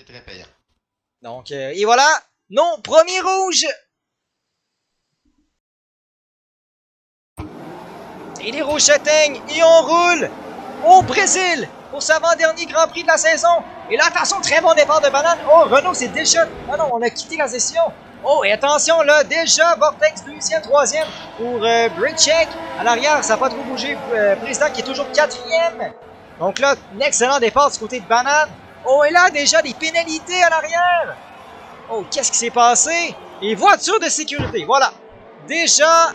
très payant. Donc, et voilà, non, premier rouge. Et les rouges s'éteignent et on roule au Brésil pour ce avant-dernier Grand Prix de la saison. Et là, attention, très bon départ de Banane. Oh, Renault, c'est déjà... Ah non, on a quitté la session. Oh, et attention, là, déjà, Vortex, deuxième, troisième pour Brickcheck. À l'arrière, ça n'a pas trop bougé. Président qui est toujours quatrième. Donc là, un excellent départ du côté de Banane. Oh, et là, déjà, des pénalités à l'arrière. Oh, qu'est-ce qui s'est passé? Et voiture de sécurité, voilà. Déjà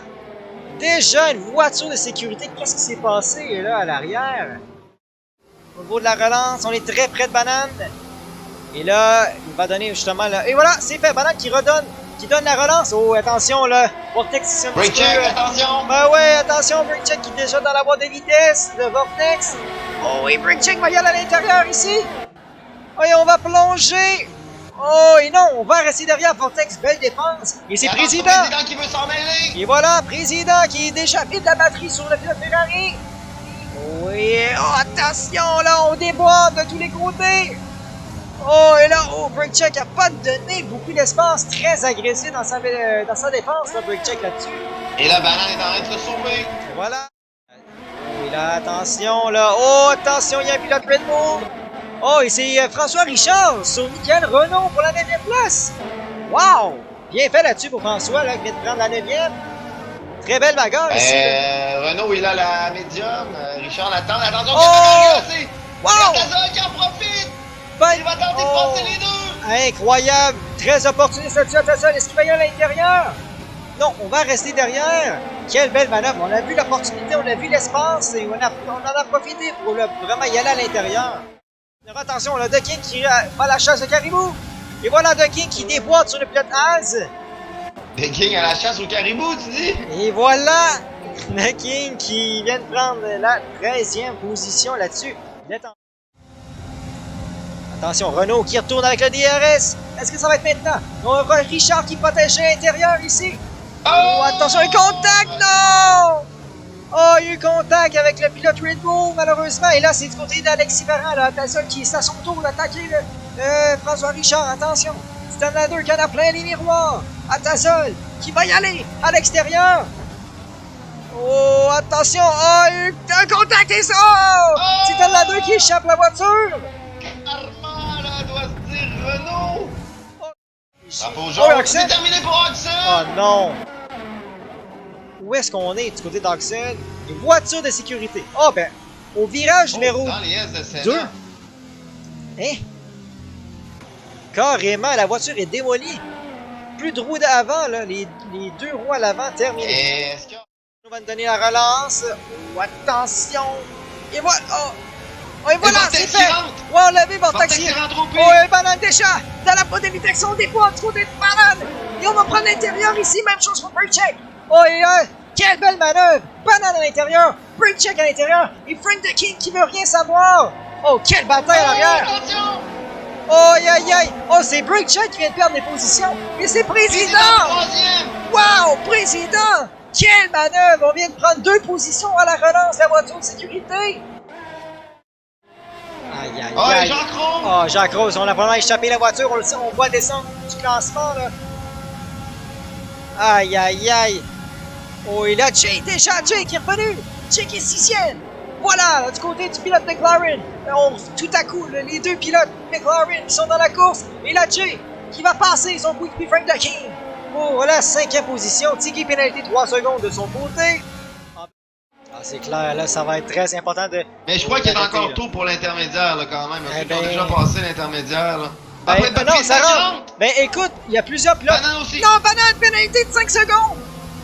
une voiture de sécurité. Qu'est-ce qui s'est passé là à l'arrière? Au niveau de la relance, on est très près de Banane. Et là, il va donner justement là. Et voilà, c'est fait. Banane qui donne la relance. Oh, attention là. Vortex, c'est un petit peu. Breakcheck, attention! Ben ouais, attention, Breakcheck qui est déjà dans la boîte de vitesse de Vortex. Oh, et Breakcheck va y aller à l'intérieur ici. Oh, et on va plonger. Oh, et non, on va rester derrière Vortex. Belle défense. Et c'est Président. Président qui veut s'en mêler! Et voilà, Président qui est déjà vide la batterie sur le pilote Ferrari. Oui, oh, attention, là, on déboîte de tous les côtés. Oh, et là, oh, Breakcheck a pas donné beaucoup d'espace. Très agressif dans sa défense, là, Breakcheck là-dessus. Et là, Banane est en train de se sauver. Et voilà. Oh, et là, attention, là. Oh, attention, il y a un pilote Red Bull. Oh, et c'est François Richard sur Michael Renault pour la 9e place. Wow! Bien fait là-dessus pour François, là, qui vient de prendre la 9e. Très belle bagarre ici. Renault, il a la médium. Richard l'attend. Attention, Oh! c'est Wow! Tazza qui en profite! Ben, Il va tenter de passer les deux! Incroyable! Très opportuniste là-dessus, attention, est-ce qu'il va y aller à l'intérieur? Non, on va rester derrière. Quelle belle manœuvre. On a vu l'opportunité, on a vu l'espace et on en a profité pour vraiment y aller à l'intérieur. Attention, là, The King qui va à la chasse de Caribou. Et voilà The King qui déboîte sur le pilote Az. The King à la chasse au caribou, tu dis? Et voilà The King qui vient de prendre la 13e position là-dessus. Attention, Renault qui retourne avec le DRS. Est-ce que ça va être maintenant? On aura Richard qui protège l'intérieur ici. Oh, attention, un contact, non! Oh, il y a eu contact avec le pilote Red Bull, malheureusement. Et là, c'est du côté d'Alexis Parent, là. Tazol qui est à son tour d'attaquer François Richard. Attention, c'est un 2 qui en a plein les miroirs. À Tazol qui va y aller à l'extérieur. Oh, attention. Oh, il y a eu un contact et ça! Oh! C'est un 2 qui échappe la voiture. Armand, là, doit se dire Renault! Bravo, Oh, Oxen. c'est terminé pour Oxen! Oh non! Où est-ce qu'on est du côté d'Oxen? Une voiture de sécurité. Oh ben, au virage numéro dans les S de Senna. 2. Hein? Carrément, la voiture est démolie. Plus de roues d'avant, là. Les deux roues à l'avant terminées. Est-ce que... On va nous donner la relance. Oh, attention! Et voilà! Oh, et voilà, c'est fait! Ouais, on l'a vu, Vortex qui rentre au pied. Oh, et Banane déjà! Dans la boîte de vitesse, on déboîte du côté de Banane! Et on va prendre l'intérieur ici, même chose pour Breakcheck! Oh, et quelle belle manœuvre! Banane à l'intérieur, Breakcheck à l'intérieur, et Frank the King qui veut rien savoir! Oh, quelle bataille à l'arrière! Attention! Oh, aïe, aïe, aïe! Oh, c'est Breakcheck qui vient de perdre les positions! Et c'est Président! Wow! Président! Quelle manœuvre! On vient de prendre 2 positions à la relance de la voiture de sécurité! Aïe, aïe, oh, aïe! Jacques Rose! Oh, Jacques Rose, on a probablement échappé la voiture, on voit descendre du classement, là. Aïe, aïe, aïe! Oh, et là, Jay, déjà, Jay qui est revenu! Jay qui est 6e! Voilà, là, du côté du pilote McLaren! Tout à coup, là, les 2 pilotes McLaren qui sont dans la course! Et là, Jay qui va passer son coéquipier Frank the King pour la 5e position. Tiggy pénalité 3 secondes de son côté. Ah, c'est clair, là, ça va être très important de... Mais je crois qu'il est encore tôt pour l'intermédiaire, là, quand même. Parce qu'ils ont déjà passé l'intermédiaire, là. Ben non, ça rentre! Ben écoute, il y a plusieurs pilotes... Banane aussi! Non, Banane, pénalité de 5 secondes!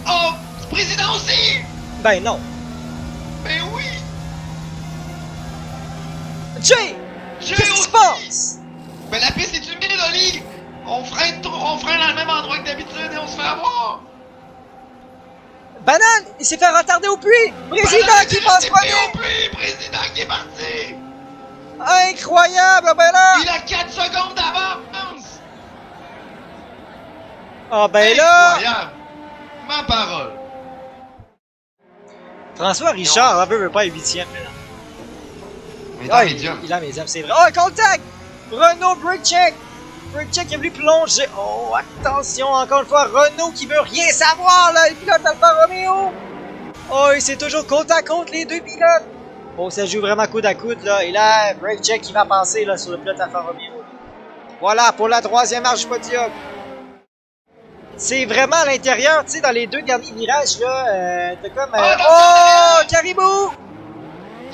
Oh! Président aussi! Ben non. Ben oui! Jay! Jay Qu'est-ce qui aussi! se passe? Ben la piste est humide, Oli! On freine dans le même endroit que d'habitude et on se fait avoir! Banane, il s'est fait retarder au puits! Président qui passe premier! Au puits! Président qui est parti! Incroyable, ben là! Il a 4 secondes d'avance! Ah ben là! Incroyable! Ma parole! François Richard, veut pas être 8e. Mais dans médium. Il a médium, c'est vrai. Oh, contact! Renault break check. Break check est venu plonger. Oh, attention, encore une fois, Renault qui veut rien savoir, là, le pilote Alfa Romeo. Oh, et c'est toujours côte à côte, les deux pilotes. Oh, ça joue vraiment coude à coude, là. Et là, break check qui va passer, là, sur le pilote Alfa Romeo. Voilà, pour la troisième marche du podium. C'est vraiment à l'intérieur, tu sais, dans les deux derniers virages, là, t'as comme... oh, Caribou!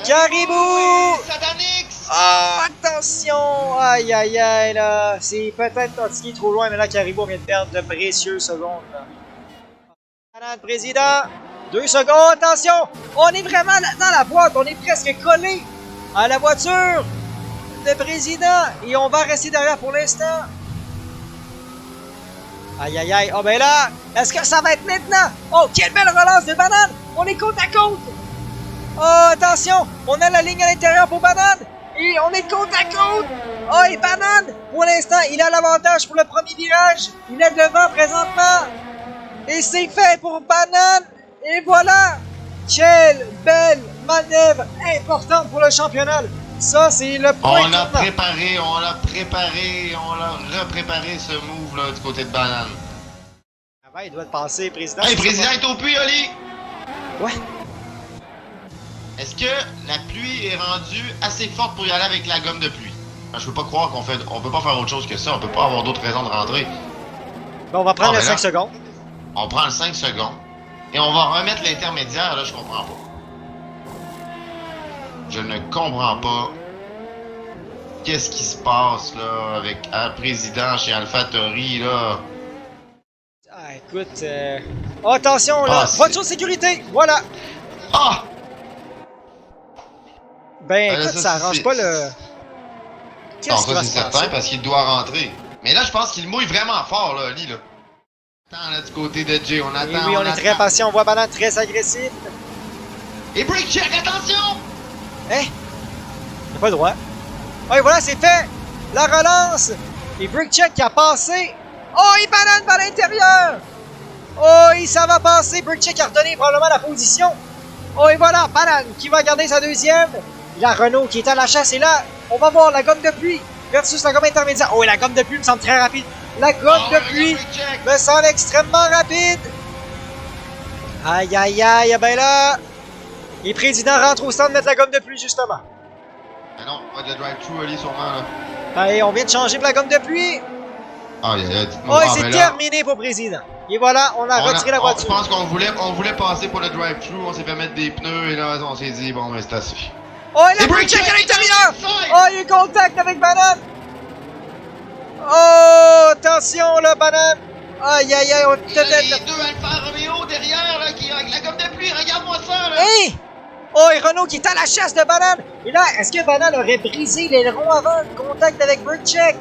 Caribou! Satanix! Oh, attention! Aïe, aïe, aïe, là. C'est peut-être tortillé trop loin, mais là, Caribou vient de perdre de précieuses secondes, là. Madame le président, 2 secondes, attention! On est vraiment dans la boîte, on est presque collé à la voiture de président et on va rester derrière pour l'instant. Aïe, aïe, aïe. Oh, ben là, est-ce que ça va être maintenant? Oh, quelle belle relance de Banane! On est côte à côte! Oh, attention! On a la ligne à l'intérieur pour Banane! Et on est côte à côte! Oh, et Banane, pour l'instant, il a l'avantage pour le premier virage. Il est devant présentement. Et c'est fait pour Banane. Et voilà! Quelle belle manœuvre importante pour le championnat. Ça, c'est le point. On l'a préparé, on l'a repréparé ce move-là du côté de Banane. Ah ben, il doit te passer, président. Hey, président est au puits, Oli! Ouais. Est-ce que la pluie est rendue assez forte pour y aller avec la gomme de pluie? Je peux pas croire on peut pas faire autre chose que ça, on peut pas avoir d'autres raisons de rentrer. Bon, on va prendre Ah, les ben 5 là, secondes. On prend le 5 secondes et on va remettre l'intermédiaire, là je comprends pas. Je ne comprends pas qu'est-ce qui se passe là avec un président chez AlphaTauri là. Ah, écoute, oh, attention là, voiture de sécurité, voilà. Ah! Ben écoute, ça arrange pas le... Non, Qu'est-ce qui ça va c'est se certain passer? parce qu'il doit rentrer. Mais là je pense qu'il mouille vraiment fort là, Oli là. Attends là du côté de Jay, on attend. Et oui, on est très patient, on voit Banane très agressif. Et break check, attention! Hein? T'as pas le droit. Oh, et voilà, c'est fait! La relance! Et break check qui a passé. Oh, et Banane par l'intérieur! Oh, et ça va passer. Break check a redonné probablement la position. Oh, et voilà, Banane qui va garder sa deuxième. La Renault qui est à la chasse. Et là, on va voir la gomme de pluie versus la gomme intermédiaire. Oh, et la gomme de pluie me semble très rapide. La gomme de pluie me semble extrêmement rapide. Aïe, aïe, aïe, ben là... Les présidents rentrent au stand mettre la gomme de pluie, justement. Ah non, pas de drive-thru, Oli, sûrement, là. Allez, on vient de changer pour la gomme de pluie. Ah, Oh, et c'est terminé pour le président. Et voilà, on a retiré la voiture. Je pense qu'on voulait passer pour le drive-thru, on s'est fait mettre des pneus, et là, on s'est dit, bon, mais c'est assez. Oh, et la break check à l'intérieur. Oh, il y a eu contact avec Banane. Oh, attention, là, Banane. Aïe, aïe, aïe, on Il y a les deux Alfa Romeo derrière, là, qui avec la gomme de pluie, regarde-moi ça, là. Hey! Oh, et Renault qui est à la chasse de Banane. Et là, est-ce que Banane aurait brisé l'aileron avant le contact avec break check?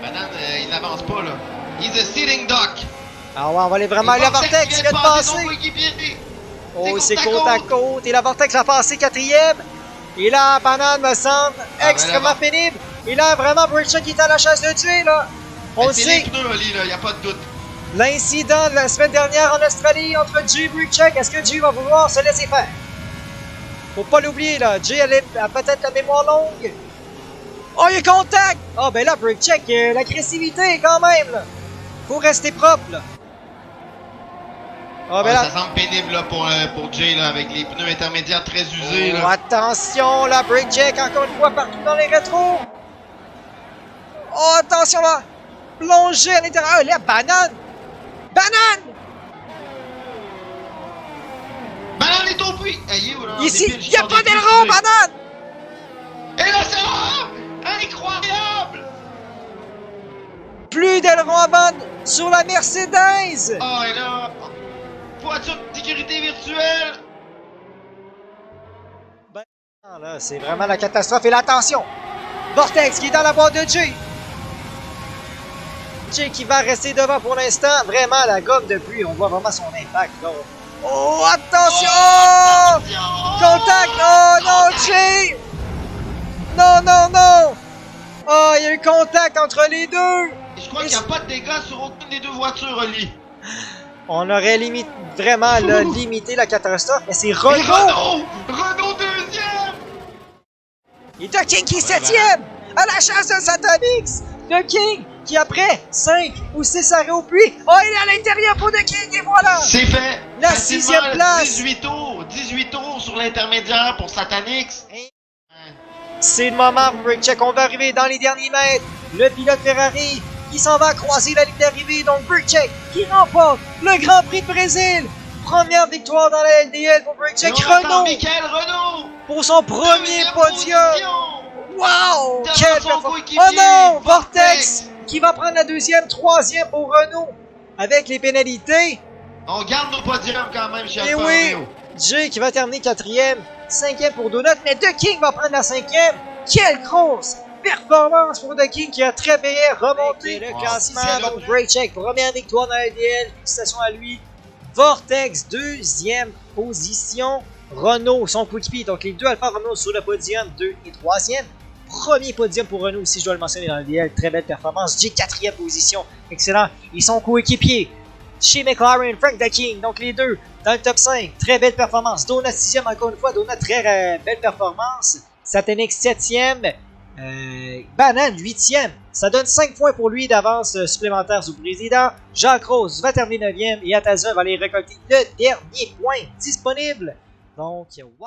Banane, il n'avance pas, là. He's a sitting duck. Ah ouais, on va aller vraiment aller à Vortex, il vient de passer. Oh, c'est côte à côte. Et la Vortex va passer quatrième. Et là, Banane me semble extrêmement pénible. Et là, vraiment, break check qui est à la chasse de tuer, là. On c'est sait. les pneus, Oli, là, y a pas de doute. L'incident de la semaine dernière en Australie entre Jay et break check, est-ce que Jay va vouloir se laisser faire? Faut pas l'oublier, là. Jay a peut-être la mémoire longue. Oh, il y a contact! Oh, ben là, break check, l'agressivité quand même, là. Faut rester propre, là. Oh, ben là. Ça semble pénible, là, pour Jay, là, avec les pneus intermédiaires très usés, Oh, là. attention, là, break check, encore une fois, partout dans les rétros. Oh, attention, là. Plonger à l'intérieur. Là, Banane! Banane! Banane est au puits! Hey, où, là, Ici, des il n'y a piles, pas des piles d'aileron, usées. Banane! Et là, c'est là! Incroyable! Plus d'aileron avant sur la Mercedes! Oh, et là, voiture de sécurité virtuelle! Ben, là, c'est vraiment la catastrophe. Et là, attention! Vortex qui est dans la boîte de Jay. Jay qui va rester devant pour l'instant. Vraiment, la gomme de pluie, on voit vraiment son impact, là. Oh, attention! Attention! Contact! Oh non, Jay! Non, non, non! Oh, il y a eu contact entre les deux! Et je crois qu'il n'y a pas de dégâts sur aucune des deux voitures, Oli. On aurait vraiment là, limité la catastrophe, mais c'est Et Renault! Renault deuxième! Et The King qui est 7e à la chasse de Satanix. The King qui après 5 ou 6 arrêts au puits. Oh, il est à l'intérieur pour The King et voilà. C'est fait. La Facilement, 6e place. 18 tours sur l'intermédiaire pour Satanix. C'est le moment pour Breakcheck. On va arriver dans les derniers mètres. Le pilote Ferrari qui s'en va croiser la ligne d'arrivée. Donc Breakcheck qui remporte le Grand Prix de Brésil. Première victoire dans la LDL pour Breakcheck. Renault Michael Renault pour son premier podium. Wow! Quelle performance! Oh Oh non! Vortex qui va prendre la deuxième, troisième pour Renault avec les pénalités. On garde nos podiums quand même chez Et Alfa oui! Romeo. Jay qui va terminer quatrième, cinquième pour Donut, mais The King va prendre la cinquième. Quelle grosse performance pour The King qui a très bien remonté le classement. Donc Breakcheck, première victoire dans la LDL, félicitations à lui. Vortex, deuxième position. Renault, son coéquipier, donc les deux Alfa Romeo sur le podium, 2 et 3e. Premier podium pour Renault aussi, je dois le mentionner dans le DL, très belle performance. J, 4e position, excellent. Ils sont coéquipiers chez McLaren, Frank The King, donc les deux dans le top 5, très belle performance. Donut 6e, encore une fois, Donut très belle performance. Satanix 7e, Banane 8e. Ça donne 5 points pour lui d'avance supplémentaire sur le président. Jacques Rose va terminer 9e et Ataza va aller récolter le dernier point disponible. Donc, wow.